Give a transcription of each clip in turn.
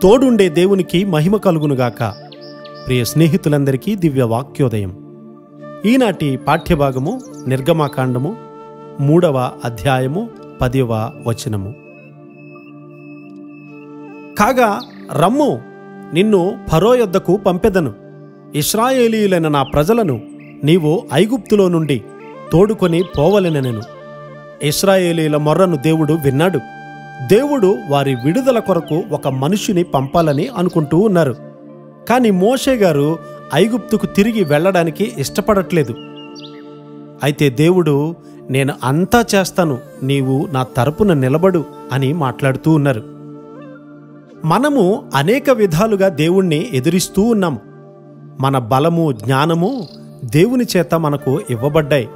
తోడుండే దేవునికి మహిమ కలుగునుగాక. ప్రియ స్నేహితులందరికీ దివ్య వాక్యోదయం. ఈనాటి పాఠ్యభాగము నిర్గమాకాండము 3వ అధ్యాయము 10వ వచనము. కాగా రమ్ము, నిన్ను ఫరో యొద్దకు పంపెదను. ఇశ్రాయేలీయులైన నా ప్రజలను నీవు ఐగుప్తులో నుండి తోడుకొని పోవలెనెను. ఇశ్రాయేలీయుల మొర్రను దేవుడు విన్నాడు. దేవుడు వారి విడుదల కొరకు ఒక మనిషిని పంపాలని అనుకుంటూ ఉన్నారు. కానీ మోషే గారు ఐగుప్తుకు తిరిగి వెళ్ళడానికి ఇష్టపడట్లేదు. అయితే దేవుడు, నేను అంతా చేస్తాను, నీవు నా తరపున నిలబడు అని మాట్లాడుతూ ఉన్నారు. మనము అనేక విధాలుగా దేవుణ్ణి ఎదురిస్తూ ఉన్నాం. మన బలము, జ్ఞానము దేవుని చేత మనకు ఇవ్వబడ్డాయి.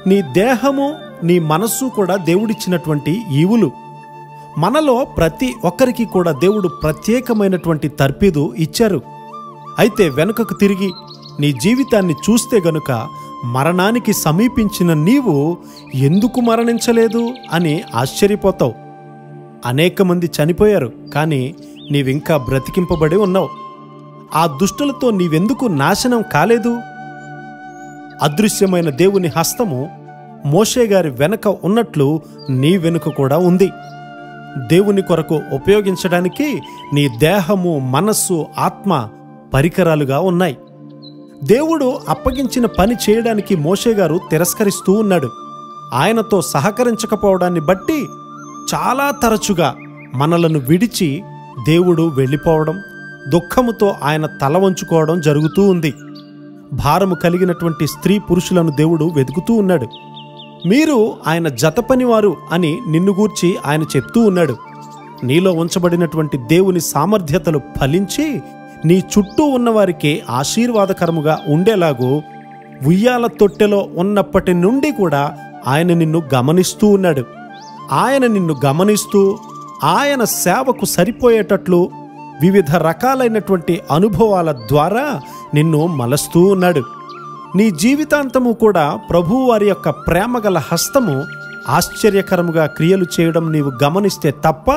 నీ దేహము, నీ మనస్సు కూడా దేవుడిచ్చినటువంటి ఈవులు. మనలో ప్రతి ఒక్కరికి కూడా దేవుడు ప్రత్యేకమైనటువంటి తర్ఫీదు ఇచ్చారు. అయితే వెనుకకు తిరిగి నీ జీవితాన్ని చూస్తే గనుక మరణానికి సమీపించిన నీవు ఎందుకు మరణించలేదు అని ఆశ్చర్యపోతావు. అనేక మంది చనిపోయారు, కానీ నీవింకా బ్రతికింపబడి ఉన్నావు. ఆ దుష్టులతో నీవెందుకు నాశనం కాలేదు? అదృశ్యమైన దేవుని హస్తము మోషే గారి వెనక ఉన్నట్లు నీ వెనుక కూడా ఉంది. దేవుని కొరకు ఉపయోగించడానికి నీ దేహము, మనస్సు, ఆత్మ పరికరాలుగా ఉన్నాయి. దేవుడు అప్పగించిన పని చేయడానికి మోషే గారు తిరస్కరిస్తూ ఉన్నాడు. ఆయనతో సహకరించకపోవడాన్ని బట్టి చాలా తరచుగా మనలను విడిచి దేవుడు వెళ్ళిపోవడం, దుఃఖముతో ఆయన తల వంచుకోవడం జరుగుతూ ఉంది. భారము కలిగినటువంటి స్త్రీ పురుషులను దేవుడు వెతుకుతూ ఉన్నాడు. మీరు ఆయన జతపనివారు అని నిన్ను గూర్చి ఆయన చెప్తూ ఉన్నాడు. నీలో ఉంచబడినటువంటి దేవుని సామర్థ్యతలు ఫలించి నీ చుట్టూ ఉన్నవారికి ఆశీర్వాదకరముగా ఉండేలాగూ ఉయ్యాల తొట్టెలో ఉన్నప్పటి నుండి కూడా ఆయన నిన్ను గమనిస్తూ ఉన్నాడు. ఆయన నిన్ను గమనిస్తూ ఆయన సేవకు సరిపోయేటట్లు వివిధ రకాలైనటువంటి అనుభవాల ద్వారా నిన్ను మలస్తూ ఉన్నాడు. నీ జీవితాంతము కూడా ప్రభువు వారి యొక్క ప్రేమగల హస్తము ఆశ్చర్యకరముగా క్రియలు చేయడం నీవు గమనిస్తే తప్ప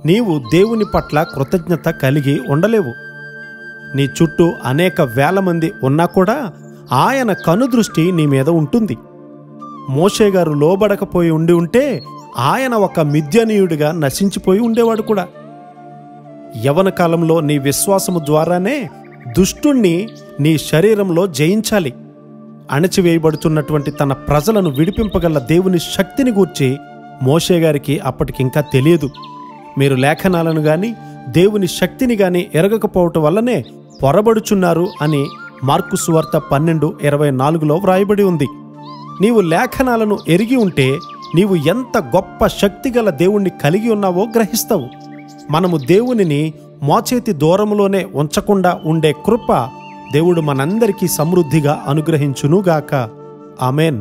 నీవు దేవుని పట్ల కృతజ్ఞత కలిగి ఉండలేవు. నీ చుట్టూ అనేక వేల మంది ఉన్నా కూడా ఆయన కనుదృష్టి నీ మీద ఉంటుంది. మోషే గారు లోబడకపోయి ఉంటే ఆయన ఒక మిద్యానీయుడిగా నశించిపోయి ఉండేవాడు కూడా. యవన కాలంలో నీ విశ్వాసము ద్వారానే దుష్టుణ్ణి నీ శరీరంలో జయించాలి. అణచివేయబడుతున్నటువంటి తన ప్రజలను విడిపింపగల దేవుని శక్తిని గూర్చి మోషే గారికి అప్పటికింకా తెలియదు. మీరు లేఖనాలను గాని దేవుని శక్తిని గాని ఎరగకపోవటం వల్లనే పొరబడుచున్నారు అని మార్కు సువార్త 12:24లో వ్రాయబడి ఉంది. నీవు లేఖనాలను ఎరిగి ఉంటే నీవు ఎంత గొప్ప శక్తిగల దేవుణ్ణి కలిగి ఉన్నావో గ్రహిస్తావు. మనము దేవునిని మోచేతి దూరములోనే ఉంచకుండా ఉండే కృప దేవుడు మనందరికీ సమృద్ధిగా అనుగ్రహించునుగాక. ఆమెన్.